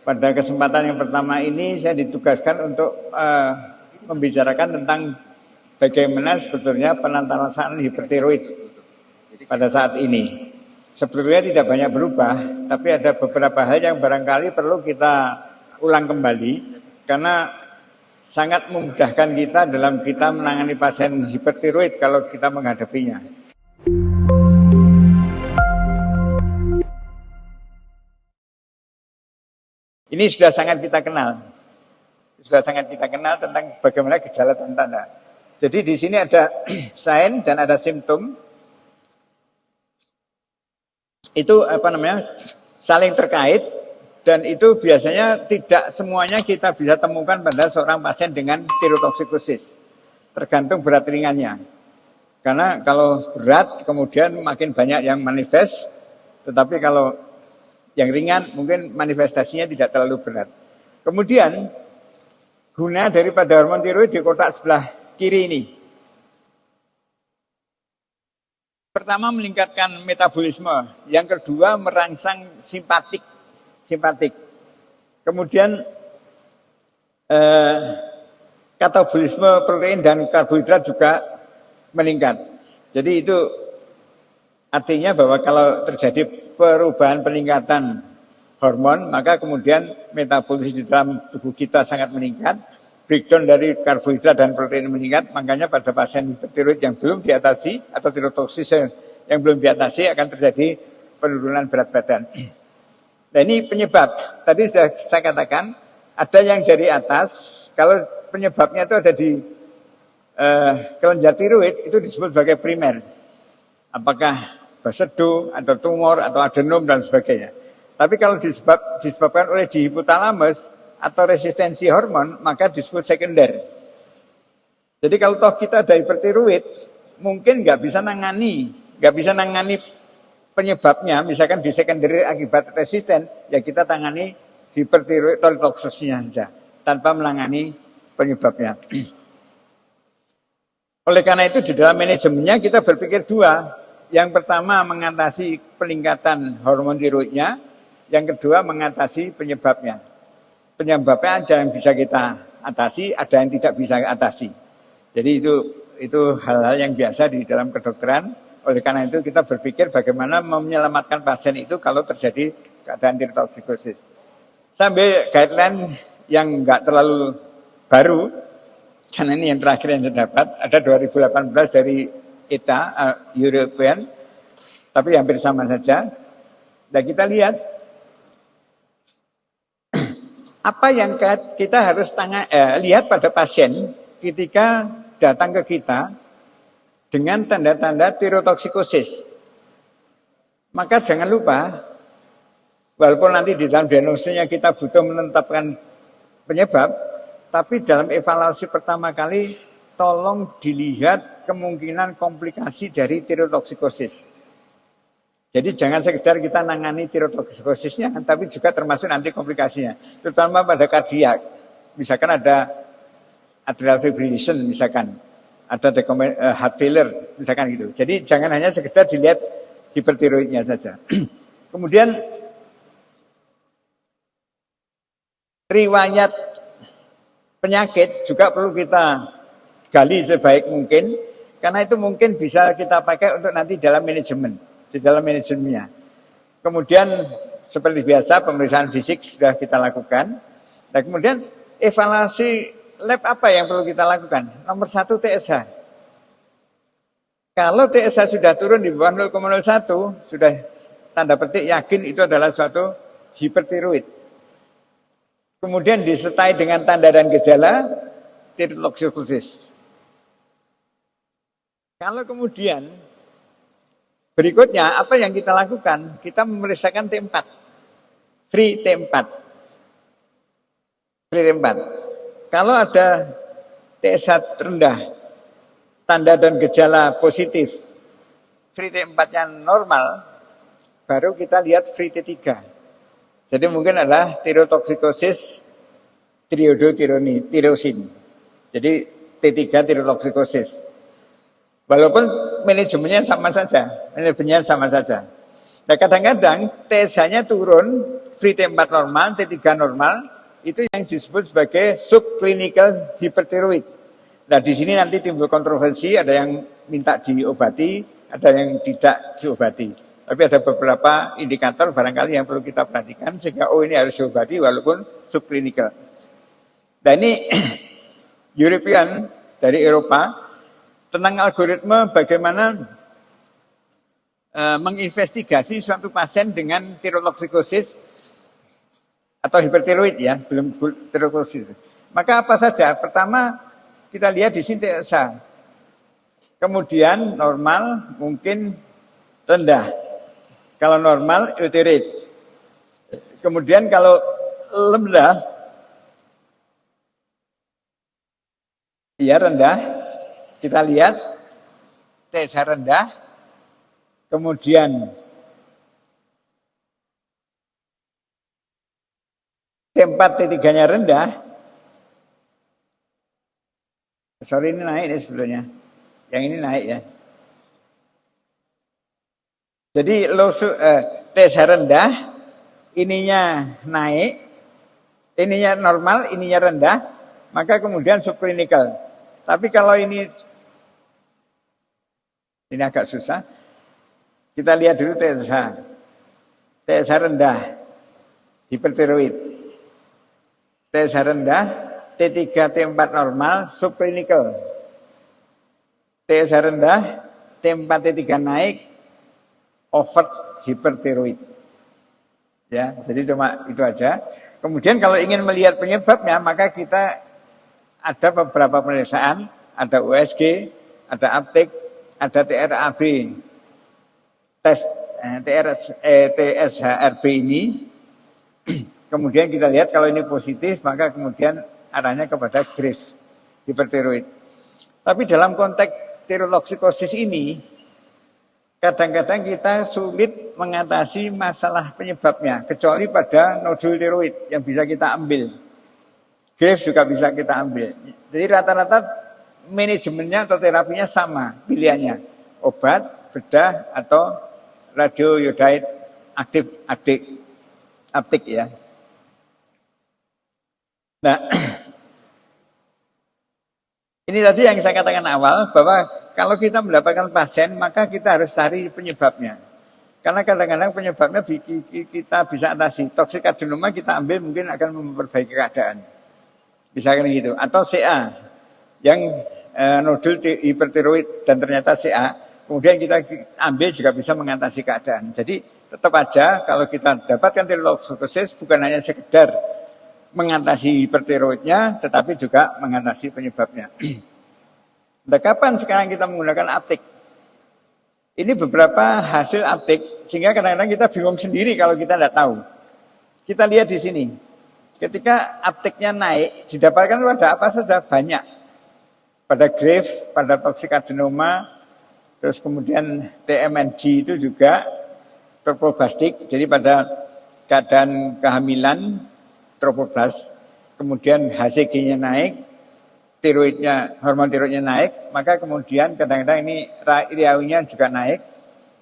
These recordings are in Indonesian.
Pada kesempatan yang pertama ini saya ditugaskan untuk membicarakan tentang bagaimana sebetulnya penantasan hipertiroid pada saat ini. Sebetulnya tidak banyak berubah, tapi ada beberapa hal yang barangkali perlu kita ulang kembali karena sangat memudahkan kita dalam kita menangani pasien hipertiroid kalau kita menghadapinya. Ini sudah sangat kita kenal. Sudah sangat kita kenal tentang bagaimana gejala dan tanda. Jadi di sini ada sign dan ada simptom. Itu saling terkait dan itu biasanya tidak semuanya kita bisa temukan pada seorang pasien dengan tirotoksikosis. Tergantung berat ringannya. Karena kalau berat kemudian makin banyak yang manifest, tetapi kalau yang ringan mungkin manifestasinya tidak terlalu berat. Kemudian guna daripada hormon tiroid di kotak sebelah kiri ini. Pertama meningkatkan metabolisme, yang kedua merangsang simpatik. Kemudian katabolisme protein dan karbohidrat juga meningkat. Jadi itu artinya bahwa kalau terjadi perubahan peningkatan hormon, maka kemudian metabolisme di dalam tubuh kita sangat meningkat, breakdown dari karbohidrat dan protein meningkat, makanya pada pasien hipertiroid yang belum diatasi atau tirotoksisis yang belum diatasi akan terjadi penurunan berat badan. Nah ini penyebab, tadi sudah saya katakan, ada yang dari atas, kalau penyebabnya itu ada di kelenjar tiroid, itu disebut sebagai primer. Apakah basedo atau tumor atau adenom dan sebagainya. Tapi kalau disebabkan oleh di hipotalamus atau resistensi hormon, maka disebut sekunder. Jadi kalau toh kita ada hipertiroid, mungkin nggak bisa nangani penyebabnya, misalkan di sekunder akibat resisten, ya kita tangani hipertiroid toksisnya saja, tanpa menangani penyebabnya. Oleh karena itu di dalam manajemennya kita berpikir dua. Yang pertama mengatasi peningkatan hormon tiroidnya, yang kedua mengatasi penyebabnya. Penyebabnya aja yang bisa kita atasi, ada yang tidak bisa atasi. Jadi itu hal-hal yang biasa di dalam kedokteran. Oleh karena itu kita berpikir bagaimana menyelamatkan pasien itu kalau terjadi keadaan tirotoksikosis. Sambil guideline yang enggak terlalu baru, karena ini yang terakhir yang saya dapat, ada 2018 dari ETA, European, tapi hampir sama saja. Dan kita lihat apa yang kita harus lihat pada pasien ketika datang ke kita dengan tanda-tanda tirotoksikosis. Maka jangan lupa, walaupun nanti di dalam diagnosisnya kita butuh menetapkan penyebab, tapi dalam evaluasi pertama kali tolong dilihat kemungkinan komplikasi dari tirotoksikosis. Jadi jangan sekedar kita nangani tirotoksisisnya, tapi juga termasuk nanti komplikasinya. Terutama pada kardiak. Misalkan ada atrial fibrillation, misalkan. Ada heart failure, misalkan gitu. Jadi jangan hanya sekedar dilihat hipertiroidnya saja. Kemudian riwayat penyakit juga perlu kita gali sebaik mungkin, karena itu mungkin bisa kita pakai untuk nanti dalam manajemen, di dalam manajemennya. Kemudian seperti biasa pemeriksaan fisik sudah kita lakukan. Dan kemudian evaluasi lab apa yang perlu kita lakukan? Nomor 1 TSH. Kalau TSH sudah turun di bawah 0,01, sudah tanda petik yakin itu adalah suatu hipertiroid. Kemudian disertai dengan tanda dan gejala tirotoksikosis. Kalau kemudian berikutnya apa yang kita lakukan? Kita memeriksakan T4. Free T4. Kalau ada TSH rendah, tanda dan gejala positif, free T4-nya normal, baru kita lihat free T3. Jadi mungkin adalah tirotoksikosis tirosin. Jadi T3 tirotoksikosis. Walaupun manajemennya sama saja. Nah kadang-kadang TSH-nya turun, free T4 normal, T3 normal, itu yang disebut sebagai subclinical hyperthyroid. Nah di sini nanti timbul kontroversi, ada yang minta diobati, ada yang tidak diobati. Tapi ada beberapa indikator barangkali yang perlu kita perhatikan sehingga ini harus diobati walaupun subclinical. Nah ini European dari Eropa tentang algoritma bagaimana menginvestigasi suatu pasien dengan tirotoksikosis atau hipertiroid ya, belum tirotoksikosis. Maka apa saja? Pertama kita lihat di sini TSH. Kemudian normal mungkin rendah. Kalau normal euterit. Kemudian kalau rendah ya rendah. Kita lihat TSH rendah. Kemudian T4 T3-nya rendah. Sorry ini naik nih sebetulnya. Yang ini naik ya. Jadi TSH rendah, ininya naik, ininya normal, ininya rendah, maka kemudian subclinical. Tapi kalau ini agak susah. Kita lihat dulu TSH. TSH rendah, hipertiroid. TSH rendah, T3, T4 normal, subclinical. TSH rendah, T4, T3 naik, overt hipertiroid. Ya, jadi cuma itu aja. Kemudian kalau ingin melihat penyebabnya, maka kita ada beberapa pemeriksaan, ada USG, ada aptek, ada TRAB. Tes TSHRB ini, kemudian kita lihat kalau ini positif, maka kemudian arahnya kepada Graves, hipertiroid. Tapi dalam konteks tirotoksikosis ini, kadang-kadang kita sulit mengatasi masalah penyebabnya, kecuali pada nodul tiroid yang bisa kita ambil. Graves juga bisa kita ambil. Jadi rata-rata manajemennya atau terapinya sama pilihannya. Obat, bedah, atau radioiodide aptik ya. Nah, ini tadi yang saya katakan awal bahwa kalau kita mendapatkan pasien maka kita harus cari penyebabnya. Karena kadang-kadang penyebabnya kita bisa atasi. Toksik adenoma kita ambil mungkin akan memperbaiki keadaan. Bisa kan gitu. Atau CA yang nodul hipertiroid dan ternyata CA. Kemudian kita ambil juga bisa mengatasi keadaan. Jadi tetap aja kalau kita dapatkan tirotoksikosis bukan hanya sekedar mengatasi hipertiroidnya, tetapi juga mengatasi penyebabnya. Nah, kapan sekarang kita menggunakan aptik? Ini beberapa hasil aptik, sehingga kadang-kadang kita bingung sendiri kalau kita tidak tahu. Kita lihat di sini, ketika aptiknya naik, didapatkan pada apa saja? Banyak. Pada Graves, pada toksik adenoma, terus kemudian TMNG itu juga tropoblastik, jadi pada keadaan kehamilan tropoblast, kemudian HCG-nya naik, tiroidnya, hormon tiroidnya naik, maka kemudian kadang-kadang ini riaunya juga naik,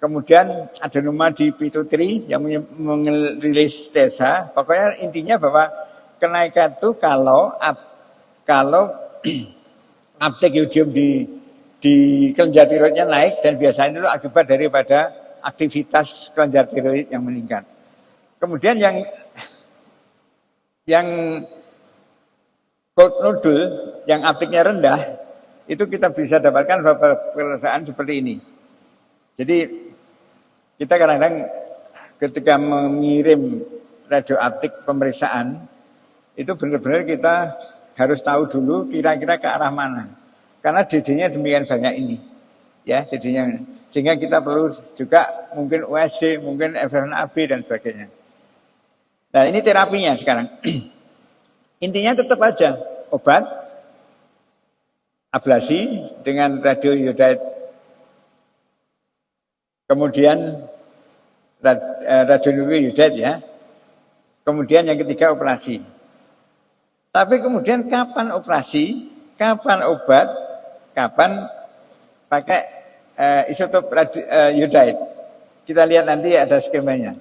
kemudian adenoma di pituitary yang merilis TSH. Pokoknya intinya bahwa kenaikan itu kalau uptake yodium di kelenjar tiroidnya naik dan biasanya itu akibat daripada aktivitas kelenjar tiroid yang meningkat. Kemudian yang cold nodule yang uptake-nya rendah itu kita bisa dapatkan beberapa perbedaan seperti ini. Jadi kita kadang-kadang ketika mengirim radioaktif pemeriksaan itu benar-benar kita harus tahu dulu kira-kira ke arah mana. Karena DD-nya demikian banyak ini. Ya, DD-nya. Sehingga kita perlu juga mungkin USG, mungkin FFNAB dan sebagainya. Nah, ini terapinya sekarang. Intinya tetap aja obat, ablasi dengan radioiodide. Kemudian radioiodide ya. Kemudian yang ketiga operasi. Tapi kemudian kapan operasi, kapan obat, kapan pakai isotop iodide. Kita lihat nanti ada skemanya.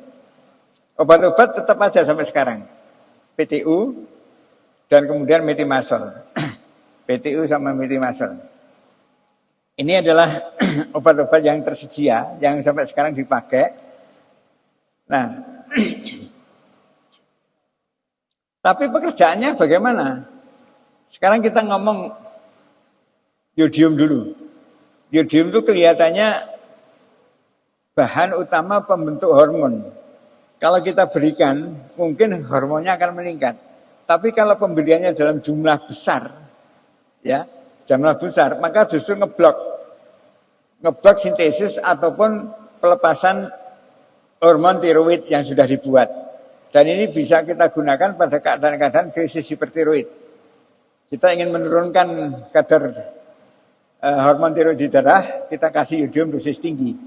Obat-obat tetap aja sampai sekarang. PTU dan kemudian metimasol. PTU sama metimasol. Ini adalah obat-obat yang tersedia, yang sampai sekarang dipakai. Nah, tapi pekerjaannya bagaimana? Sekarang kita ngomong yodium dulu. Yodium itu kelihatannya bahan utama pembentuk hormon. Kalau kita berikan, mungkin hormonnya akan meningkat. Tapi kalau pemberiannya dalam jumlah besar, ya, jumlah besar, maka justru ngeblok sintesis ataupun pelepasan hormon tiroid yang sudah dibuat. Dan ini bisa kita gunakan pada keadaan-keadaan krisis hipertiroid. Kita ingin menurunkan kadar hormon tiroid di darah, kita kasih yodium dosis tinggi.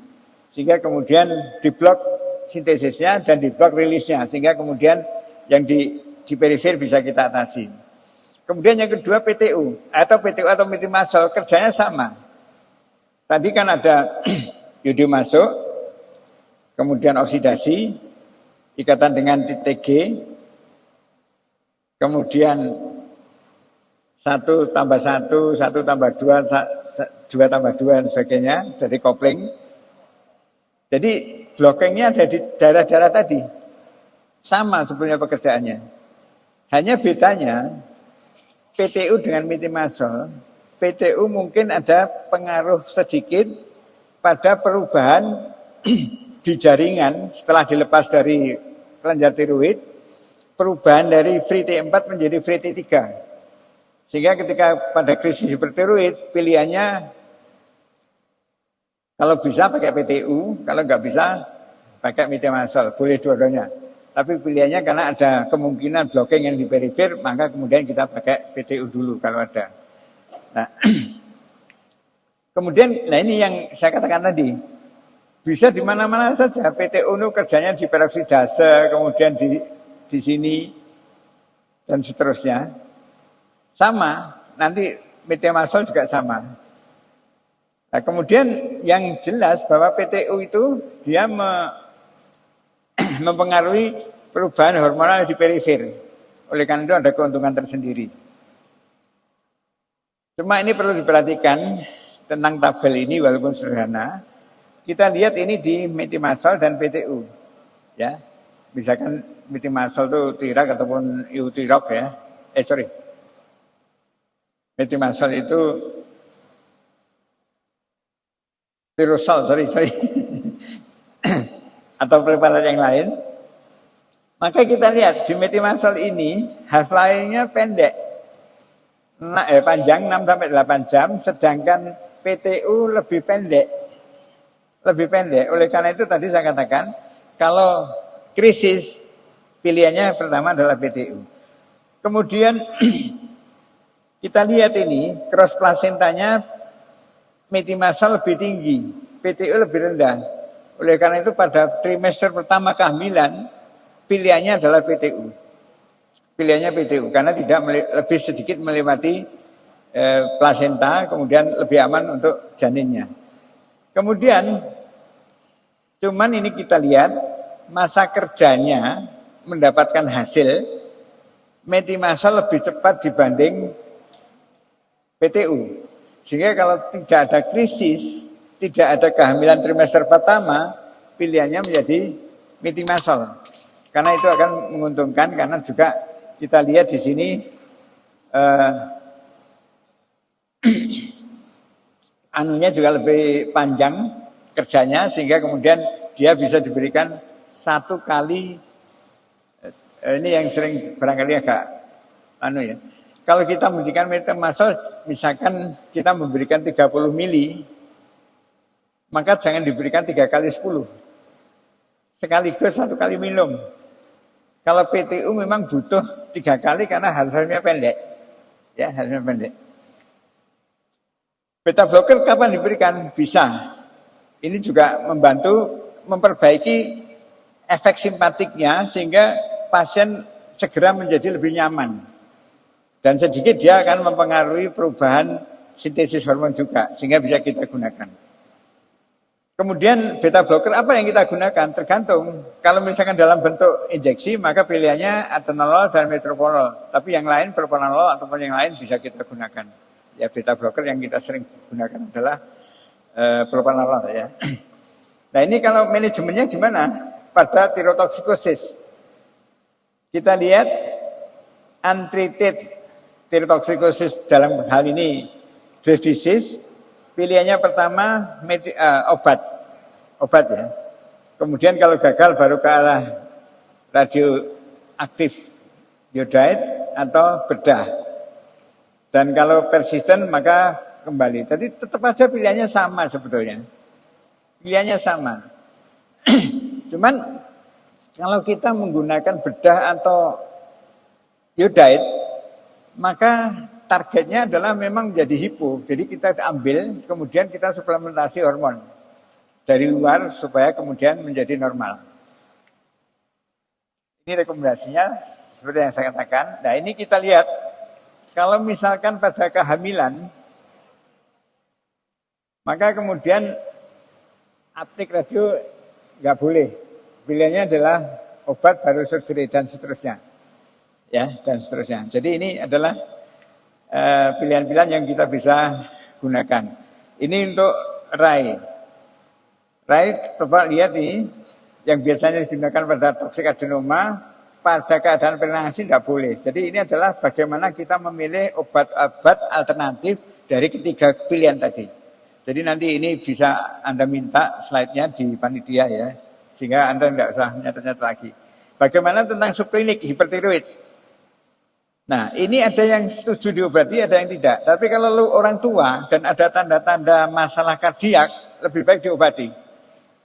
Sehingga kemudian diblok sintesisnya dan diblok rilisnya. Sehingga kemudian yang di perifer bisa kita atasi. Kemudian yang kedua PTU atau metimasol, kerjanya sama. Tadi kan ada yodium masuk, kemudian oksidasi, ikatan dengan titik G, kemudian 1 tambah 1, 1 tambah 2, 2 tambah 2 dan sebagainya, dari kopling. Jadi blockingnya ada di daerah-daerah tadi. Sama sebenarnya pekerjaannya. Hanya bedanya PTU dengan metimasol, PTU mungkin ada pengaruh sedikit pada perubahan di jaringan setelah dilepas dari kelenjar tiroid, perubahan dari free T4 menjadi free T3. Sehingga ketika pada krisis hipertiroid, pilihannya kalau bisa pakai PTU, kalau nggak bisa pakai metimasol, boleh dua-duanya. Tapi pilihannya karena ada kemungkinan blocking yang di perifer, maka kemudian kita pakai PTU dulu kalau ada. Nah, kemudian, ini yang saya katakan tadi, bisa di mana-mana saja. PTU itu kerjanya di peroksidase, kemudian di sini dan seterusnya. Sama, nanti metimasol juga sama. Nah, kemudian yang jelas bahwa PTU itu dia mempengaruhi perubahan hormonal di perifer. Oleh karena itu ada keuntungan tersendiri. Cuma ini perlu diperhatikan tentang tabel ini walaupun sederhana. Kita lihat ini di metimasol dan PTU. Ya. Misalkan metimasol itu tirak ataupun eutirok ya. Metimasol itu tirosol, atau preparat yang lain. Maka kita lihat di metimasol ini half-life-nya pendek. Panjang 6-8 jam, sedangkan PTU lebih pendek. Oleh karena itu tadi saya katakan, kalau krisis pilihannya pertama adalah PTU. Kemudian kita lihat ini cross placentanya metimasol lebih tinggi, PTU lebih rendah. Oleh karena itu pada trimester pertama kehamilan pilihannya adalah PTU. Pilihannya PTU karena tidak lebih sedikit melewati plasenta, kemudian lebih aman untuk janinnya. Kemudian cuman ini kita lihat masa kerjanya mendapatkan hasil metimasol lebih cepat dibanding PTU. Sehingga kalau tidak ada krisis, tidak ada kehamilan trimester pertama, pilihannya menjadi metimasol. Karena itu akan menguntungkan karena juga kita lihat di sini anunya juga lebih panjang kerjanya sehingga kemudian dia bisa diberikan 1 kali. Ini yang sering barangkali agak ya. Kalau kita memberikan metimasol, misalkan kita memberikan 30 mili, maka jangan diberikan 3 kali 10. Sekaligus 1 kali minum. Kalau PTU memang butuh 3 kali karena half-life-nya pendek. Ya, half-life pendek. Beta blocker kapan diberikan? Bisa. Ini juga membantu memperbaiki efek simpatiknya sehingga pasien segera menjadi lebih nyaman. Dan sedikit dia akan mempengaruhi perubahan sintesis hormon juga sehingga bisa kita gunakan. Kemudian beta blocker apa yang kita gunakan? Tergantung. Kalau misalkan dalam bentuk injeksi, maka pilihannya atenolol dan metoprolol. Tapi yang lain, propranolol ataupun yang lain bisa kita gunakan. Ya, beta blocker yang kita sering gunakan adalah propranolol ya. Nah ini kalau manajemennya gimana? Pada tirotoksikosis. Kita lihat untreated tirotoksikosis dalam hal ini Graves' disease. Pilihannya pertama obat ya. Kemudian kalau gagal baru ke arah radioaktif iodide atau bedah. Dan kalau persisten maka kembali. Jadi tetap aja pilihannya sama sebetulnya. Pilihannya sama. Cuman kalau kita menggunakan bedah atau iodide, maka targetnya adalah memang menjadi hipo. Jadi kita ambil, kemudian kita suplementasi hormon dari luar supaya kemudian menjadi normal. Ini rekomendasinya seperti yang saya katakan. Nah ini kita lihat, kalau misalkan pada kehamilan, maka kemudian aptik radio nggak boleh. Pilihannya adalah obat baru surgery dan seterusnya. Ya, dan seterusnya. Jadi ini adalah pilihan-pilihan yang kita bisa gunakan. Ini untuk rai. Rai, coba lihat nih, yang biasanya digunakan pada toksik adenoma, pada keadaan pregnancy tidak boleh. Jadi ini adalah bagaimana kita memilih obat-obat alternatif dari ketiga pilihan tadi. Jadi nanti ini bisa Anda minta slide-nya di panitia ya, sehingga Anda tidak usah nyata-nyata lagi. Bagaimana tentang subklinik hipertiroid? Nah, ini ada yang setuju diobati, ada yang tidak. Tapi kalau lu orang tua dan ada tanda-tanda masalah kardiak, lebih baik diobati.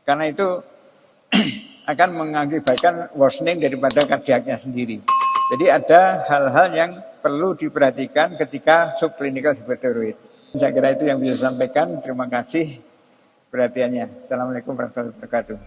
Karena itu akan mengakibatkan worsening daripada kardiaknya sendiri. Jadi ada hal-hal yang perlu diperhatikan ketika subclinical hyperthyroid. Saya kira itu yang bisa saya sampaikan. Terima kasih perhatiannya. Assalamualaikum warahmatullahi wabarakatuh.